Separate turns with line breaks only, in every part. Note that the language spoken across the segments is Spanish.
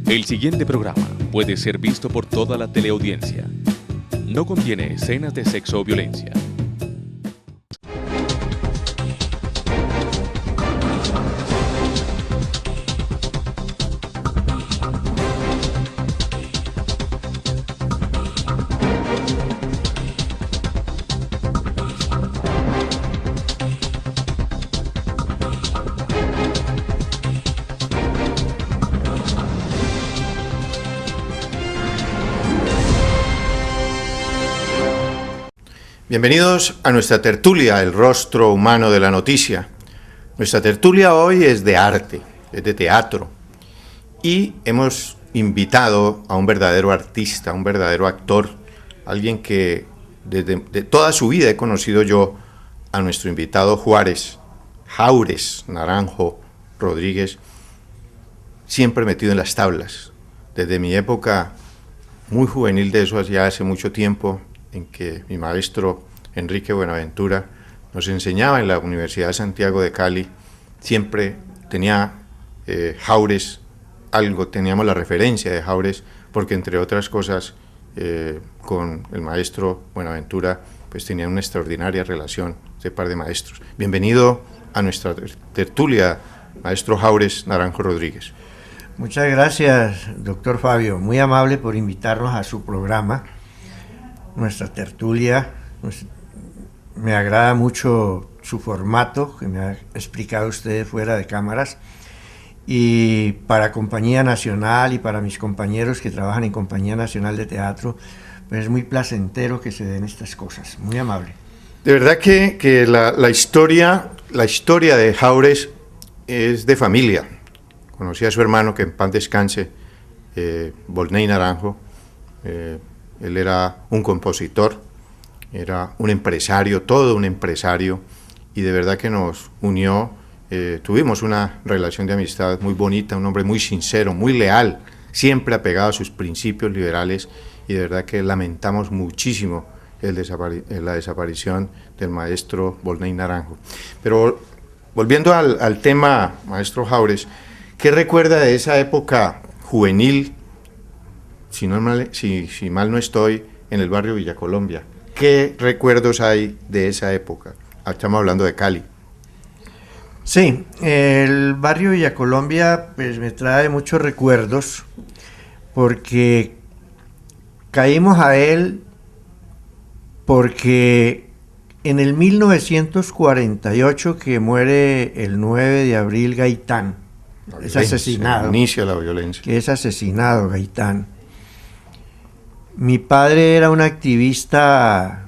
El siguiente programa puede ser visto por toda la teleaudiencia. No contiene escenas de sexo o violencia.
Bienvenidos a nuestra tertulia, el rostro humano de la noticia. Nuestra tertulia hoy es de arte, es de teatro, y hemos invitado a un verdadero artista, un verdadero actor, alguien que desde toda su vida he conocido yo, a nuestro invitado Jaures Naranjo Rodríguez, siempre metido en las tablas. Desde mi época muy juvenil, de eso hacía hace mucho tiempo, en que mi maestro Enrique Buenaventura nos enseñaba en la Universidad de Santiago de Cali, siempre tenía Jaures algo, teníamos la referencia de Jaures, porque entre otras cosas con el maestro Buenaventura pues tenía una extraordinaria relación, ese par de maestros. Bienvenido a nuestra tertulia, maestro Jaures Naranjo Rodríguez.
Muchas gracias, doctor Fabio, muy amable por invitarnos a su programa. Nuestra tertulia, me agrada mucho su formato, que me ha explicado usted fuera de cámaras, y para Compañía Nacional y para mis compañeros que trabajan en Compañía Nacional de Teatro, pues es muy placentero que se den estas cosas, muy amable.
De verdad que la historia de Jaures es de familia. Conocí a su hermano, que en paz descanse, Volney Naranjo. Él era un compositor, era un empresario, todo un empresario, y de verdad que nos unió, tuvimos una relación de amistad muy bonita, un hombre muy sincero, muy leal, siempre apegado a sus principios liberales, y de verdad que lamentamos muchísimo la desaparición del maestro Volney Naranjo. Pero volviendo al tema, maestro Jaures, ¿qué recuerda de esa época juvenil? Si mal no estoy, en el barrio Villa Colombia. ¿Qué recuerdos hay de esa época? Estamos hablando de Cali.
Sí, el barrio Villa Colombia pues me trae muchos recuerdos, porque caímos a él porque en el 1948, que muere el 9 de abril Gaitán, es asesinado.
Inicia la violencia.
Que es asesinado Gaitán. Mi padre era un activista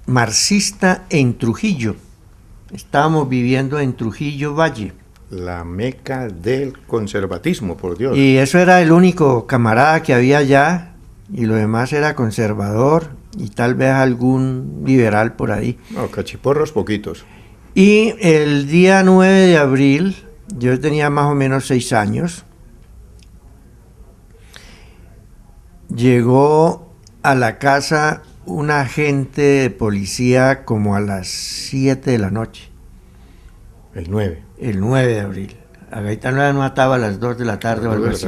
marxista en Trujillo. Estábamos viviendo en Trujillo Valle.
La meca del conservatismo, por Dios.
Y eso era el único camarada que había allá, y lo demás era conservador y tal vez algún liberal por ahí.
No, cachiporros poquitos.
Y el día 9 de abril, yo tenía más o menos 6 años, llegó a la casa un agente de policía como a las 7 de la noche.
El 9.
El 9 de abril. A Gaitán lo mataba a las 2 de la tarde o algo así.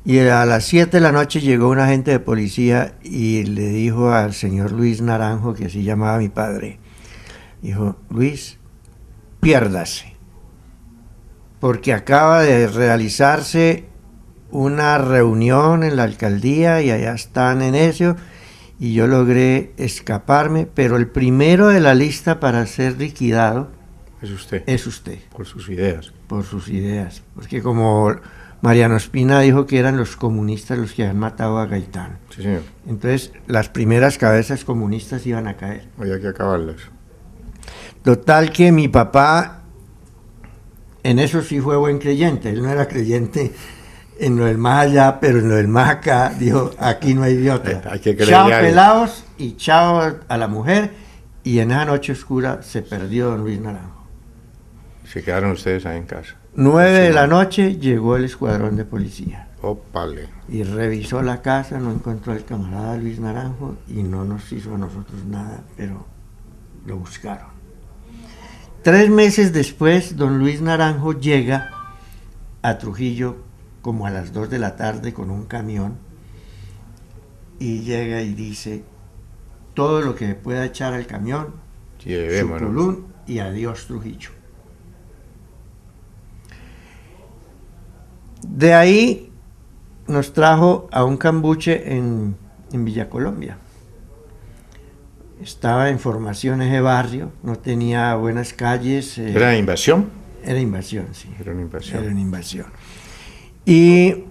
Y a las 7 de la noche llegó un agente de policía y le dijo al señor Luis Naranjo, que así llamaba mi padre, dijo: Luis, piérdase, porque acaba de realizarse una reunión en la alcaldía y allá están en eso, y yo logré escaparme, pero el primero de la lista para ser liquidado
es usted.
Es usted.
Por sus ideas.
Por sus ideas, porque como Mariano Espina dijo que eran los comunistas los que habían matado a Gaitán.
Sí, señor.
Entonces las primeras cabezas comunistas iban a caer.
Había que acabarlas.
Total que mi papá en eso sí fue buen creyente. Él no era creyente en lo del más allá, pero en lo del más acá, dijo: aquí no hay idiota.
Hay que creer.
Chao pelados y chao a la mujer. Y en esa noche oscura se perdió don Luis Naranjo.
Se quedaron ustedes ahí en casa.
9 de la noche llegó el escuadrón de policía.
Ópale.
Y revisó la casa, no encontró al camarada Luis Naranjo y no nos hizo a nosotros nada, pero lo buscaron. 3 meses después, don Luis Naranjo llega a Trujillo como a las 2 de la tarde con un camión y llega y dice: todo lo que pueda echar al camión, Supulún, y adiós Trujillo. De ahí nos trajo a un cambuche en Villa Colombia. Estaba en formación ese barrio, no tenía buenas calles.
¿Era invasión?
Era invasión, sí.
Era una invasión.
Era una invasión. Y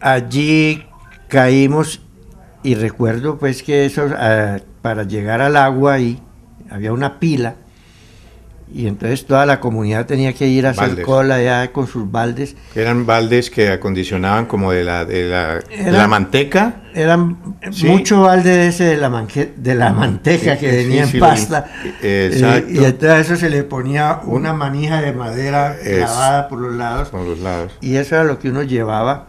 allí caímos, y recuerdo pues que eso, para llegar al agua ahí había una pila, y entonces toda la comunidad tenía que ir a hacer
baldes.
cola ya con sus baldes.
Eran baldes que acondicionaban como de la manteca.
Eran
Sí.
mucho balde de ese de la manteca que venía en pasta.
Exacto.
Y entonces a eso se le ponía una manija de madera clavada por los lados.
Por los lados.
Y eso era lo que uno llevaba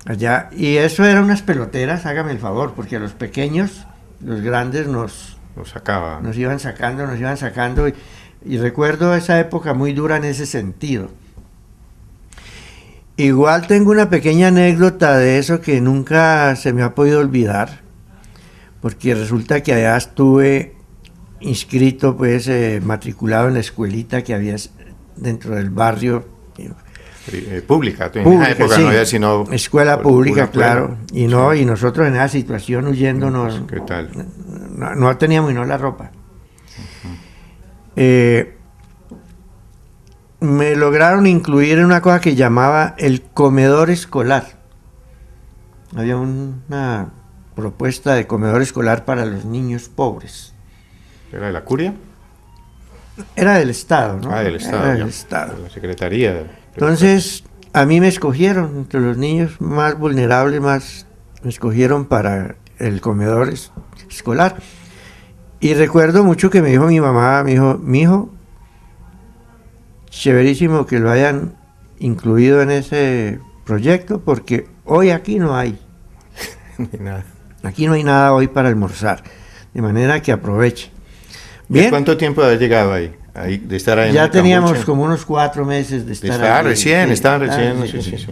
allá. Y eso eran unas peloteras, hágame el favor, porque a los pequeños, los grandes nos
sacaba.
Nos iban sacando. Y recuerdo esa época muy dura en ese sentido. Igual tengo una pequeña anécdota de eso que nunca se me ha podido olvidar, porque resulta que allá estuve inscrito, pues matriculado en la escuelita que había dentro del barrio.
Pública, en esa época
sí.
no había sino
escuela pública, claro, y no, y nosotros en esa situación huyéndonos,
¿qué tal?
No teníamos y no la ropa. Me lograron incluir en una cosa que llamaba el comedor escolar. Había una propuesta de comedor escolar para los niños pobres.
¿Era de la curia?
Era del Estado, ¿no?
Del Estado.
Era del Estado.
De la Secretaría.
Entonces, a mí me escogieron, entre los niños más vulnerables, me escogieron para el comedor escolar. Y recuerdo mucho que me dijo mi mamá, mijo, chéverísimo que lo hayan incluido en ese proyecto, porque hoy aquí no hay.
No hay nada.
Aquí no hay nada hoy para almorzar, de manera que aproveche. Bien.
¿Cuánto tiempo de haber llegado ahí? De estar ahí
Ya
en
teníamos
Cambuche?
como unos 4 meses de estar ahí.
Estaban recién.
Sí.
Sí.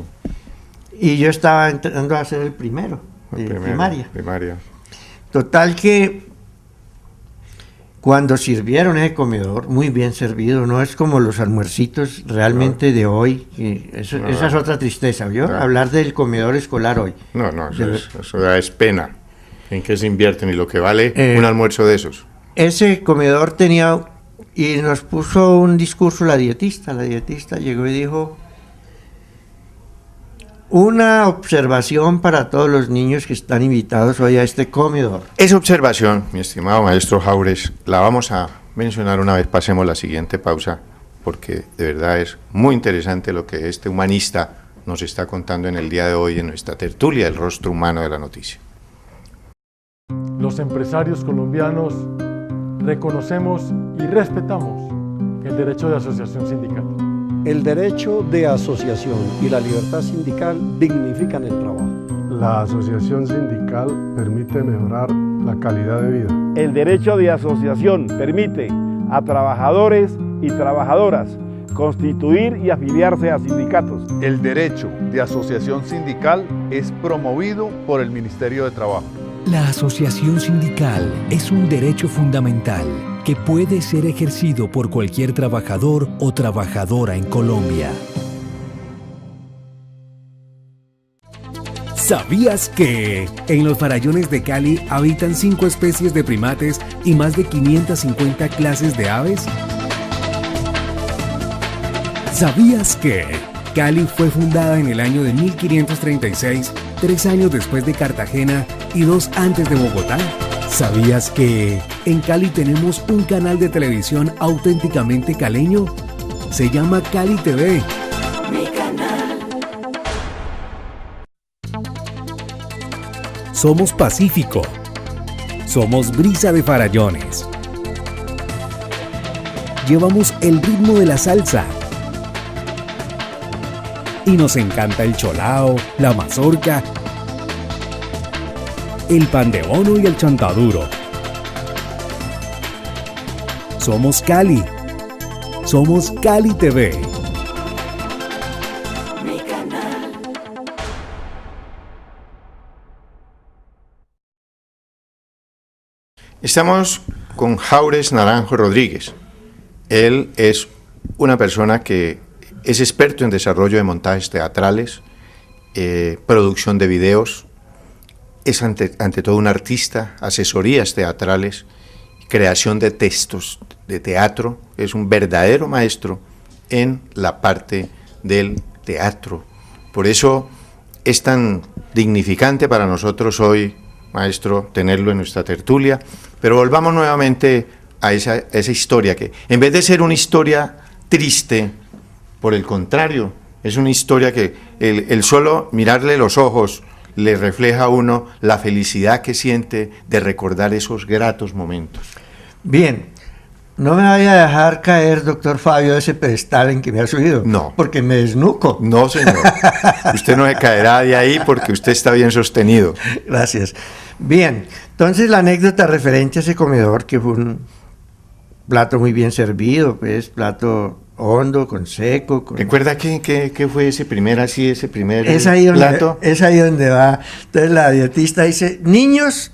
Y yo estaba entrando a ser el primero de primaria.
Primaria.
Total que cuando sirvieron ese comedor, muy bien servido, no es como los almuercitos realmente de hoy, esa es otra tristeza, ¿vio?
No.
Hablar del comedor escolar hoy.
No, eso da es pena. ¿En qué se invierten y lo que vale un almuerzo de esos?
Ese comedor tenía, y nos puso un discurso la dietista llegó y dijo: una observación para todos los niños que están invitados hoy a este comedor.
Esa observación, mi estimado maestro Jaures, la vamos a mencionar una vez pasemos la siguiente pausa, porque de verdad es muy interesante lo que este humanista nos está contando en el día de hoy en nuestra tertulia, el rostro humano de la noticia.
Los empresarios colombianos reconocemos y respetamos el derecho de asociación sindical.
El derecho de asociación y la libertad sindical dignifican el trabajo.
La asociación sindical permite mejorar la calidad de vida.
El derecho de asociación permite a trabajadores y trabajadoras constituir y afiliarse a sindicatos.
El derecho de asociación sindical es promovido por el Ministerio de Trabajo.
La asociación sindical es un derecho fundamental que puede ser ejercido por cualquier trabajador o trabajadora en Colombia. ¿Sabías que en los farallones de Cali habitan 5 especies de primates y más de 550 clases de aves? ¿Sabías que Cali fue fundada en el año de 1536, 3 años después de Cartagena y 2 antes de Bogotá? ¿Sabías que en Cali tenemos un canal de televisión auténticamente caleño? Se llama Cali TV. Mi canal. Somos Pacífico. Somos Brisa de Farallones. Llevamos el ritmo de la salsa. Y nos encanta el cholao, la mazorca, el pan de bono y el chontaduro. Somos Cali. Somos Cali TV. Mi
Estamos con Jaures Naranjo Rodríguez. Él es una persona que es experto en desarrollo de montajes teatrales, producción de videos, es ante todo un artista, asesorías teatrales, creación de textos de teatro, es un verdadero maestro en la parte del teatro. Por eso es tan dignificante para nosotros hoy, maestro, tenerlo en nuestra tertulia, pero volvamos nuevamente a esa historia que, en vez de ser una historia triste, por el contrario, es una historia que el solo mirarle los ojos le refleja a uno la felicidad que siente de recordar esos gratos momentos.
Bien, no me vaya a dejar caer, doctor Fabio, de ese pedestal en que me ha subido.
No.
Porque me desnuco.
No, señor. Usted no se caerá de ahí porque usted está bien sostenido.
Gracias. Bien, entonces la anécdota referente a ese comedor, que fue un plato muy bien servido, pues, plato hondo, con seco.
¿Recuerda qué fue ese primer
plato? Es ahí donde va. Entonces la dietista dice, niños,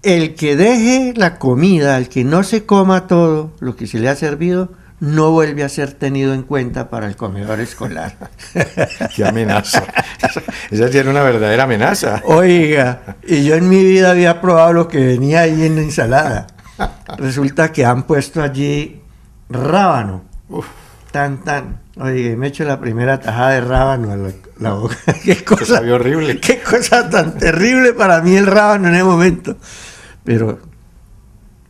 el que deje la comida, el que no se coma todo lo que se le ha servido, no vuelve a ser tenido en cuenta para el comedor escolar.
¡Qué amenaza! Esa sí era una verdadera amenaza.
Oiga, y yo en mi vida había probado lo que venía ahí en la ensalada. Resulta que han puesto allí rábano.
Uf.
Oye, me echo la primera tajada de rábano a la boca. Qué cosa
horrible.
Qué cosa tan terrible para mí el rábano en ese momento. Pero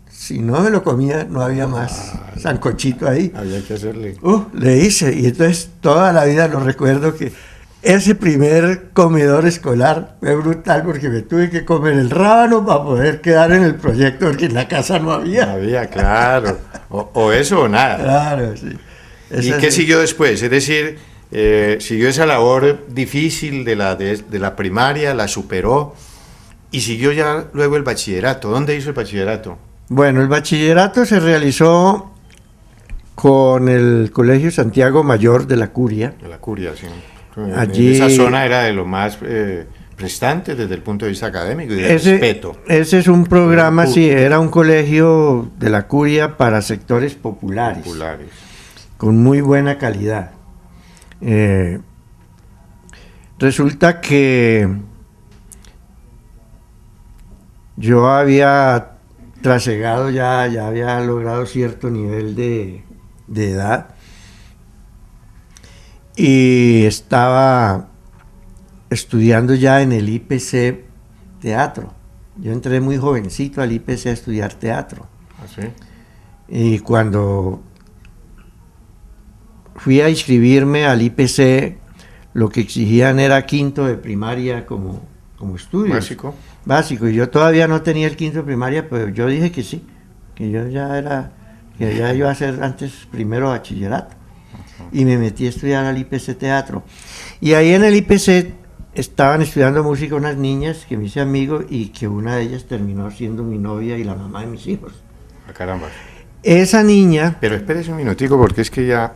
si no me lo comía, no había más sancochito ahí.
Había que hacerle.
Le hice, y entonces toda la vida lo recuerdo que ese primer comedor escolar fue brutal porque me tuve que comer el rábano para poder quedar en el proyecto porque en la casa no había.
No había, claro. O eso o nada.
Claro, sí.
¿Y qué siguió después? Es decir, siguió esa labor difícil de la primaria, la superó y siguió ya luego el bachillerato. ¿Dónde hizo el bachillerato?
Bueno, el bachillerato se realizó con el Colegio Santiago Mayor de la Curia.
De la Curia, sí.
Allí,
esa zona era de lo más prestante desde el punto de vista académico y de respeto.
Ese es un programa, sí, era un colegio de la Curia para sectores populares. Con muy buena calidad. Resulta que yo había trasegado, ya había logrado cierto nivel de edad y estaba estudiando ya en el IPC teatro. Yo entré muy jovencito al IPC a estudiar teatro.
¿Ah, sí?
Y cuando fui a inscribirme al IPC, lo que exigían era quinto de primaria como estudio. Básico, y yo todavía no tenía el quinto de primaria, pero yo dije que sí, que yo ya iba a hacer antes primero bachillerato. Y me metí a estudiar al IPC teatro. Y ahí en el IPC estaban estudiando música unas niñas que me hice amigo y que una de ellas terminó siendo mi novia y la mamá de mis hijos.
Ah, caramba.
Esa niña...
Pero espérese un minutico porque es que ya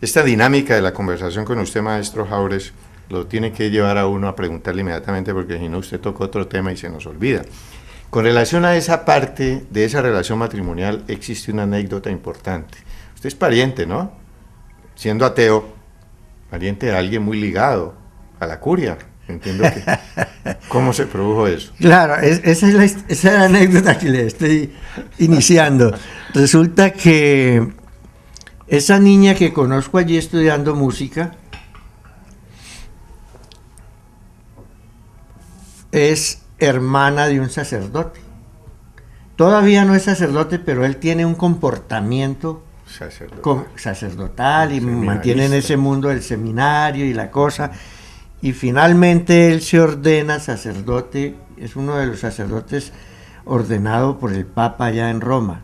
esta dinámica de la conversación con usted, maestro Jaures, lo tiene que llevar a uno a preguntarle inmediatamente porque si no usted toca otro tema y se nos olvida. Con relación a esa parte de esa relación matrimonial existe una anécdota importante. Usted es pariente, ¿no? Siendo ateo, pariente de alguien muy ligado a la Curia. Entiendo que... ¿Cómo se produjo eso?
Claro, esa es la anécdota que le estoy iniciando. Resulta que esa niña que conozco allí estudiando música es hermana de un sacerdote. Todavía no es sacerdote, pero él tiene un comportamiento sacerdotal y mantiene en ese mundo el seminario y la cosa. Y finalmente él se ordena sacerdote, es uno de los sacerdotes ordenado por el Papa allá en Roma.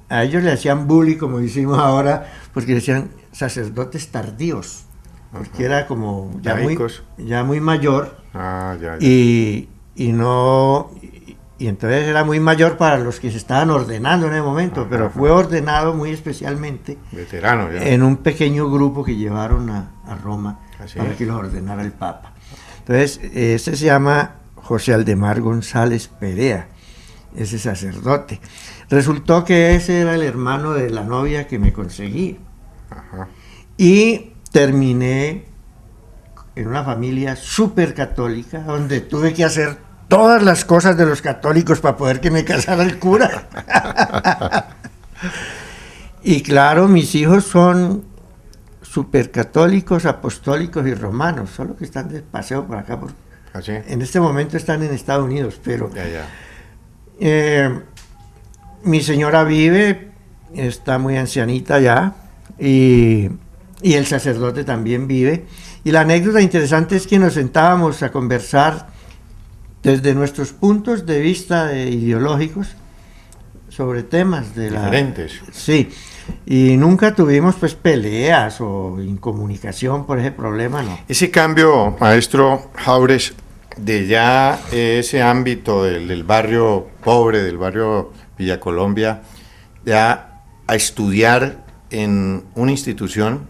A ellos le hacían bullying, como decimos ahora, porque decían sacerdotes tardíos, porque era como ya muy mayor, y entonces era muy mayor para los que se estaban ordenando en el momento, pero fue ordenado muy especialmente
veterano ya,
en un pequeño grupo que llevaron a Roma para que los ordenara el Papa. Entonces, este se llama José Aldemar González Perea, ese sacerdote. Resultó que ese era el hermano de la novia que me conseguí.
Ajá.
Y terminé en una familia súper católica, donde tuve que hacer todas las cosas de los católicos para poder que me casara el cura. Y claro, mis hijos son súper católicos, apostólicos y romanos, solo que están de paseo por acá.
¿Ah, sí?
En este momento están en Estados Unidos, pero
Ya.
mi señora vive, está muy ancianita ya, y el sacerdote también vive. Y la anécdota interesante es que nos sentábamos a conversar desde nuestros puntos de vista ideológicos sobre temas de
diferentes.
Sí, y nunca tuvimos pues peleas o incomunicación por ese problema, no.
Ese cambio, maestro Jaures, de ya ese ámbito del barrio pobre, del barrio Villa Colombia, ya a estudiar en una institución,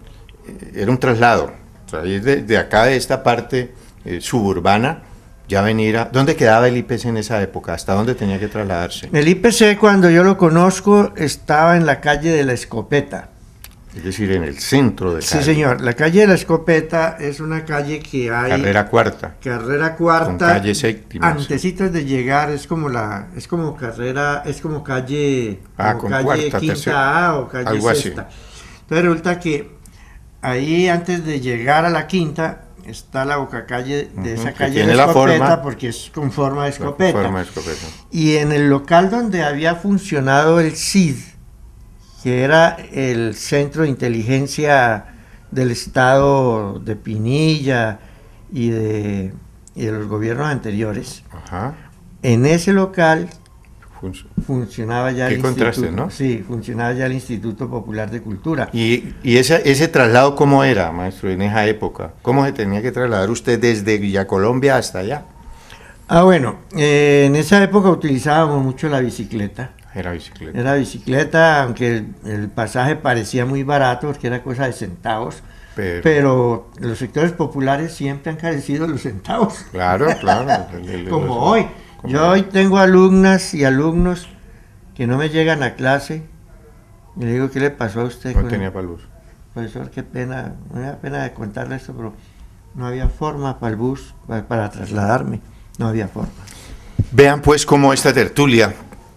era un traslado. O sea, ir de acá, de esta parte suburbana, ya venir a... ¿Dónde quedaba el IPC en esa época? ¿Hasta dónde tenía que trasladarse?
El IPC, cuando yo lo conozco, estaba en la calle de la Escopeta.
Es decir, en el centro de Cali.
Sí, señor. La calle de la Escopeta es una calle que hay...
Carrera Cuarta.
Carrera Cuarta.
Con calle Séptima.
Antecitos de llegar, es como calle...
Ah,
como
con
calle
Cuarta,
Quinta
tercera.
A o calle
Algo así.
Sexta. Entonces resulta que ahí, antes de llegar a la Quinta, está la bocacalle de esa calle de la Escopeta, porque es con forma de escopeta.
Forma de escopeta.
Y en el local donde había funcionado el CID, que era el Centro de Inteligencia del Estado de Pinilla y de los gobiernos anteriores,
Ajá.
en ese local funcionaba ya
Qué
el
contraste,
instituto,
¿no?
Sí, funcionaba ya el Instituto Popular de Cultura.
¿Y ese traslado cómo era, maestro, en esa época? ¿Cómo se tenía que trasladar usted desde Villa Colombia hasta allá?
Bueno, en esa época utilizábamos mucho la bicicleta.
Era bicicleta.
Era bicicleta, aunque el pasaje parecía muy barato, porque era cosa de centavos, pero los sectores populares siempre han carecido de los centavos.
Claro, claro.
Como hoy. Yo hoy tengo alumnas y alumnos que no me llegan a clase y le digo, ¿qué le pasó a usted?
No tenía para el bus.
Profesor, qué pena, me da pena de contarle esto, pero no había forma para el bus, para trasladarme, no había forma.
Vean pues cómo esta tertulia,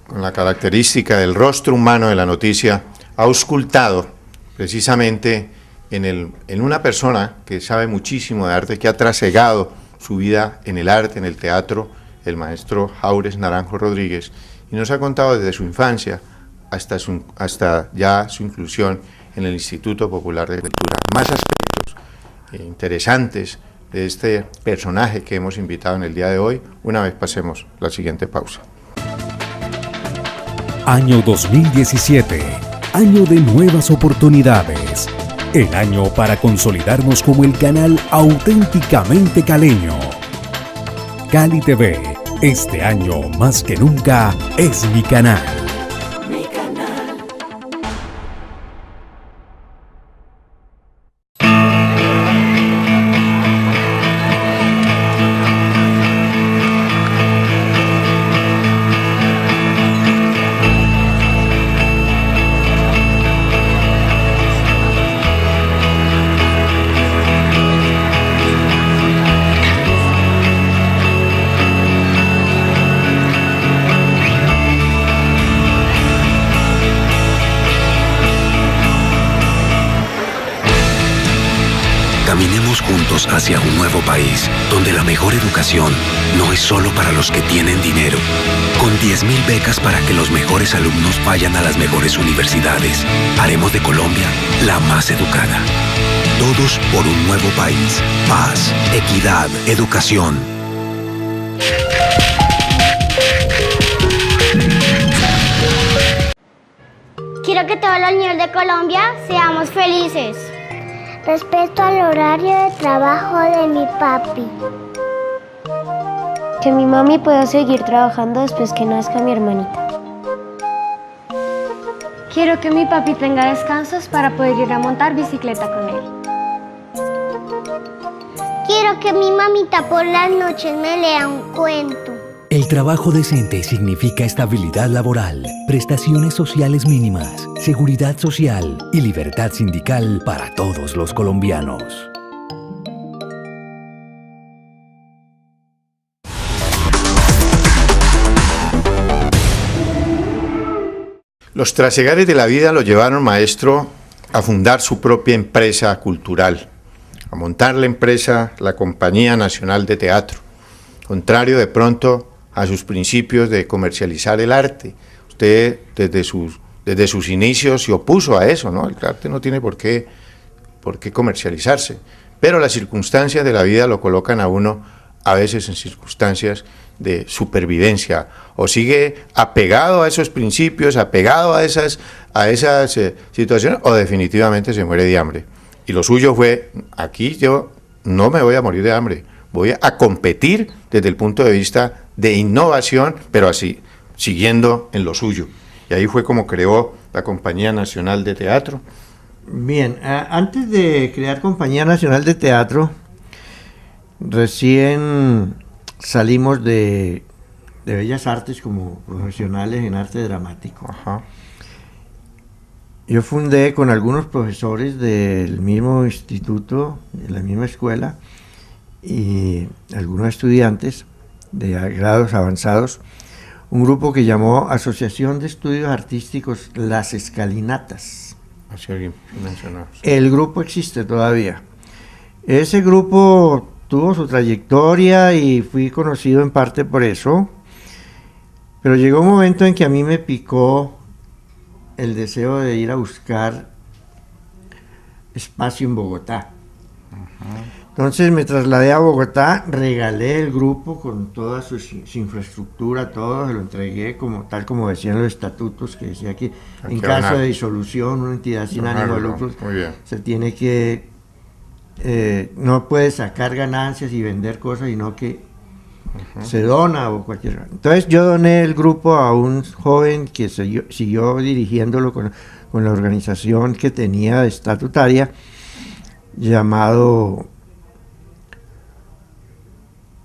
con la característica del rostro humano de la noticia, ha auscultado precisamente en una persona que sabe muchísimo de arte, que ha trasegado su vida en el arte, en el teatro, el maestro Jaures Naranjo Rodríguez, y nos ha contado desde su infancia hasta ya su inclusión en el Instituto Popular de Cultura. Más aspectos interesantes de este personaje que hemos invitado en el día de hoy, una vez pasemos la siguiente pausa.
Año 2017, año de nuevas oportunidades, el año para consolidarnos como el canal auténticamente caleño. Cali TV, este año más que nunca es mi canal.
Mi canal.
Caminemos juntos hacia un nuevo país, donde la mejor educación no es solo para los que tienen dinero. Con 10.000 becas para que los mejores alumnos vayan a las mejores universidades, haremos de Colombia la más educada. Todos por un nuevo país. Paz, equidad, educación.
Quiero que todos los niños de Colombia seamos felices.
Respeto al horario de trabajo de mi papi.
Que mi mami pueda seguir trabajando después que nazca mi hermanita.
Quiero que mi papi tenga descansos para poder ir a montar bicicleta con él.
quiero que mi mamita por las noches me lea un cuento.
El trabajo decente significa estabilidad laboral, prestaciones sociales mínimas, seguridad social y libertad sindical para todos los colombianos.
Los trasegares de la vida lo llevaron, maestro, a fundar su propia empresa cultural, a montar la empresa, la Compañía Nacional de Teatro, contrario de pronto a sus principios de comercializar el arte. Usted desde sus inicios se opuso a eso, ¿no? El arte no tiene por qué comercializarse, pero las circunstancias de la vida lo colocan a uno a veces en circunstancias de supervivencia, o sigue apegado a esos principios, apegado a esas situaciones, o definitivamente se muere de hambre. Y lo suyo fue, aquí yo no me voy a morir de hambre, voy a competir desde el punto de vista de innovación, pero así, siguiendo en lo suyo. Y ahí fue como creó la Compañía Nacional de Teatro.
Bien, antes de crear Compañía Nacional de Teatro, recién salimos de Bellas Artes como profesionales en arte dramático.
Ajá.
Yo fundé con algunos profesores del mismo instituto, de la misma escuela, y algunos estudiantes de grados avanzados, un grupo que llamó Asociación de Estudios Artísticos Las Escalinatas.
Así alguien mencionó.
El grupo existe todavía. Ese grupo tuvo su trayectoria y fui conocido en parte por eso, pero llegó un momento en que a mí me picó el deseo de ir a buscar espacio en Bogotá. Entonces me trasladé a Bogotá, regalé el grupo con toda su infraestructura, todo, se lo entregué tal como decían los estatutos, que decía que en caso de disolución, una entidad sin ánimo de lucro se tiene que no puede sacar ganancias y vender cosas, sino que se dona o cualquier. Entonces yo doné el grupo a un joven que siguió dirigiéndolo con la organización que tenía estatutaria, llamado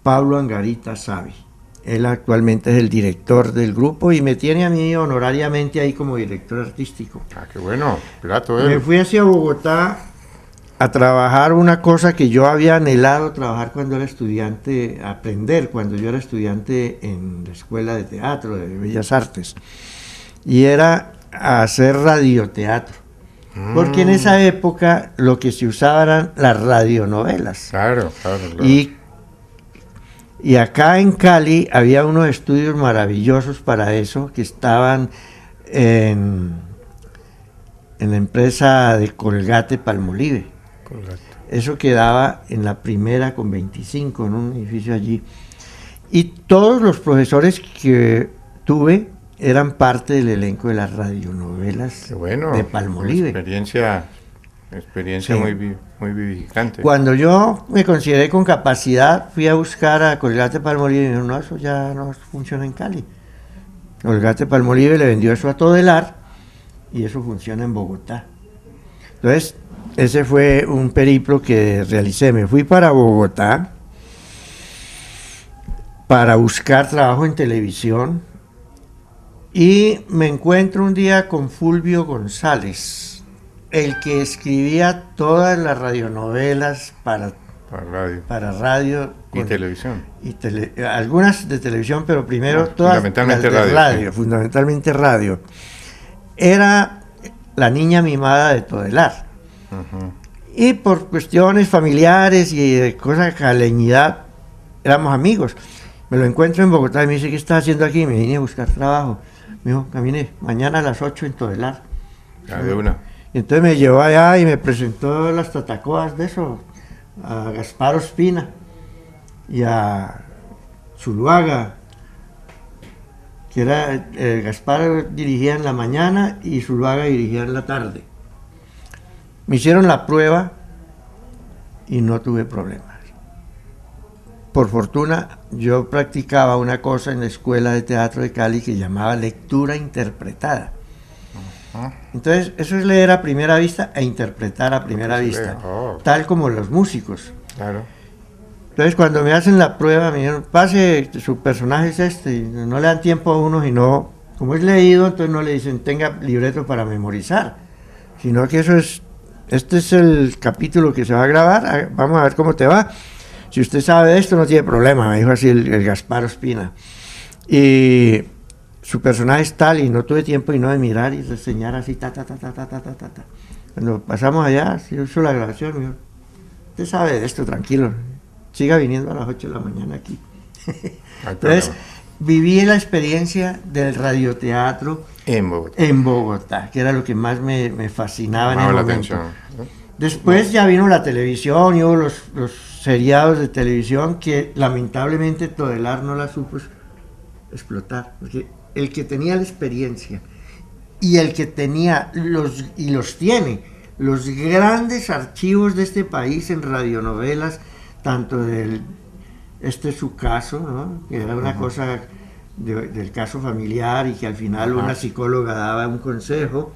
Pablo Angarita Savi. Él actualmente es el director del grupo y me tiene a mí honorariamente ahí como director artístico.
Ah, qué bueno, grato él.
Me fui hacia Bogotá a trabajar una cosa que yo había anhelado trabajar cuando era estudiante, aprender cuando yo era estudiante en la Escuela de Teatro de Bellas Artes, y era hacer radioteatro, porque en esa época lo que se usaba eran las radionovelas.
Claro.
Y acá en Cali había unos estudios maravillosos para eso, que estaban en la empresa de Colgate Palmolive. Eso quedaba en la primera con 25, en un edificio allí. Y todos los profesores que tuve eran parte del elenco de las radionovelas de Palmolive.
Experiencia sí. muy vivificante.
Cuando yo me consideré con capacidad, fui a buscar a Colgate Palmolive y me dijeron, no, eso ya no funciona en Cali. Colgate Palmolive le vendió eso a Todelar y eso funciona en Bogotá. Entonces, ese fue un periplo que realicé. Me fui para Bogotá para buscar trabajo en televisión y me encuentro un día con Fulvio González, el que escribía todas las radionovelas para radio
y televisión.
Algunas de televisión, pero primero todas
fundamentalmente
las de radio, fundamentalmente radio. Era la niña mimada de Todelar. Y por cuestiones familiares y de cosas de caleñidad éramos amigos. Me lo encuentro en Bogotá y me dice, ¿qué estás haciendo aquí? Me vine a buscar trabajo. Me dijo, camine mañana a las 8 en Todelar.
De una.
Y entonces me llevó allá y me presentó las tatacoas de eso, a Gaspar Ospina y a Zuluaga, que era Gaspar dirigía en la mañana y Zuluaga dirigía en la tarde. Me hicieron la prueba y no tuve problemas. Por fortuna, yo practicaba una cosa en la Escuela de Teatro de Cali que llamaba lectura interpretada. Entonces, eso es leer a primera vista e interpretar a primera vista, tal como los músicos.
Claro.
Entonces cuando me hacen la prueba me dijeron, pase, su personaje es este, y no le dan tiempo a uno, y no, como es leído, entonces no le dicen tenga libreto para memorizar, sino que eso es, este es el capítulo que se va a grabar, vamos a ver cómo te va, si usted sabe esto no tiene problema, me dijo así el Gaspar Ospina, y su personaje es tal, y no tuve tiempo y no de mirar y reseñar así, ta. Cuando pasamos allá, se hizo la grabación, me dijo, usted sabe de esto, tranquilo, siga viniendo a las 8 de la mañana aquí. Entonces, viví la experiencia del radioteatro en Bogotá, que era lo que más me fascinaba en el momento. Después ya vino la televisión, y hubo los seriados de televisión que lamentablemente Todelar no la supo explotar, porque el que tenía la experiencia y el que tenía los tiene los grandes archivos de este país en radionovelas, tanto este es su caso, ¿no? Que era una cosa del caso familiar y que al final una psicóloga daba un consejo,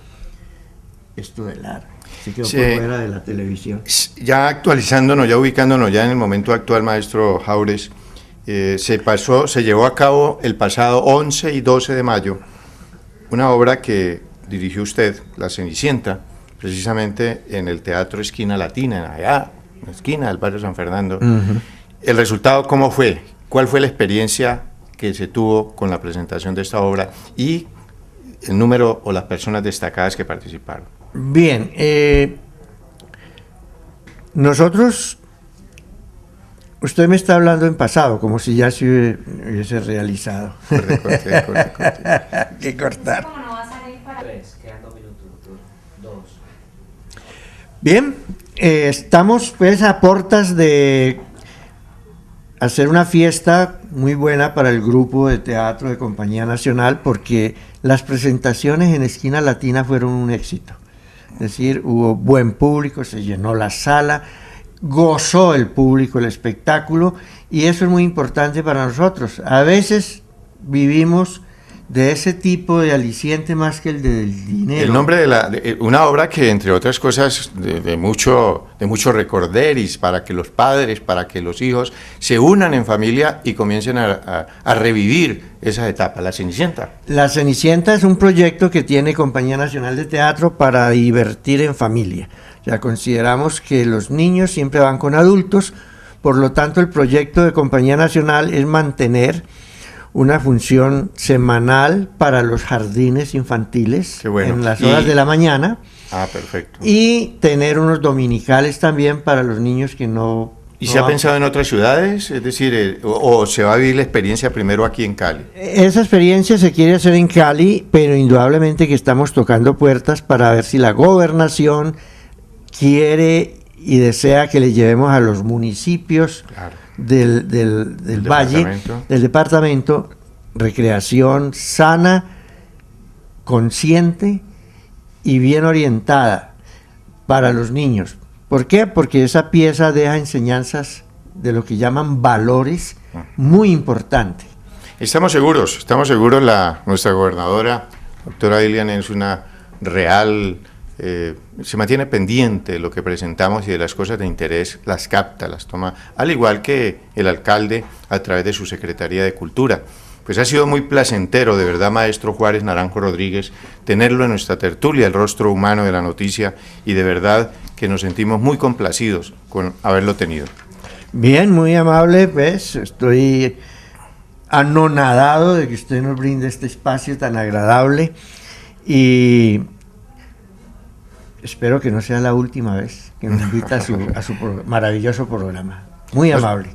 esto de largo, se quedó por fuera de la televisión.
Ya actualizándonos, ya ubicándonos ya en el momento actual, maestro Jaures, se llevó a cabo el pasado 11 y 12 de mayo una obra que dirigió usted, La Cenicienta, precisamente en el Teatro Esquina Latina, allá, en la esquina del barrio San Fernando. ¿El resultado cómo fue? ¿Cuál fue la experiencia que se tuvo con la presentación de esta obra y el número o las personas destacadas que participaron?
Bien, nosotros, usted me está hablando en pasado, como si ya se hubiese realizado. Hay que cortar. Bien, estamos pues a puertas de hacer una fiesta muy buena para el grupo de teatro de Compañía Nacional, porque las presentaciones en Esquina Latina fueron un éxito. Es decir, hubo buen público, se llenó la sala, gozó el público el espectáculo, y eso es muy importante para nosotros. A veces vivimos de ese tipo de aliciente más que el del dinero.
El nombre de una obra que, entre otras cosas, de mucho recorderis, para que los padres, para que los hijos se unan en familia y comiencen a revivir esa etapa, La Cenicienta.
La Cenicienta es un proyecto que tiene Compañía Nacional de Teatro para divertir en familia. Ya consideramos que los niños siempre van con adultos, por lo tanto el proyecto de Compañía Nacional es mantener una función semanal para los jardines infantiles en las horas de la mañana.
Perfecto.
Y tener unos dominicales también para los niños que no...
¿Y se ha pensado en otras ciudades? Es decir, o se va a vivir la experiencia primero aquí en Cali.
Esa experiencia se quiere hacer en Cali, pero indudablemente que estamos tocando puertas para ver si la gobernación quiere y desea que le llevemos a los municipios del valle, del departamento, recreación sana, consciente y bien orientada para los niños. ¿Por qué? Porque esa pieza deja enseñanzas de lo que llaman valores muy importantes.
Estamos seguros, nuestra gobernadora, doctora Dilian, es una real... se mantiene pendiente de lo que presentamos y de las cosas de interés, las capta, las toma, al igual que el alcalde a través de su Secretaría de Cultura. Pues ha sido muy placentero, de verdad, maestro Juárez Naranjo Rodríguez, tenerlo en nuestra tertulia, el rostro humano de la noticia, y de verdad que nos sentimos muy complacidos con haberlo tenido.
Bien, muy amable, pues, estoy anonadado de que usted nos brinde este espacio tan agradable, y espero que no sea la última vez que nos invita a su maravilloso programa. Muy amable.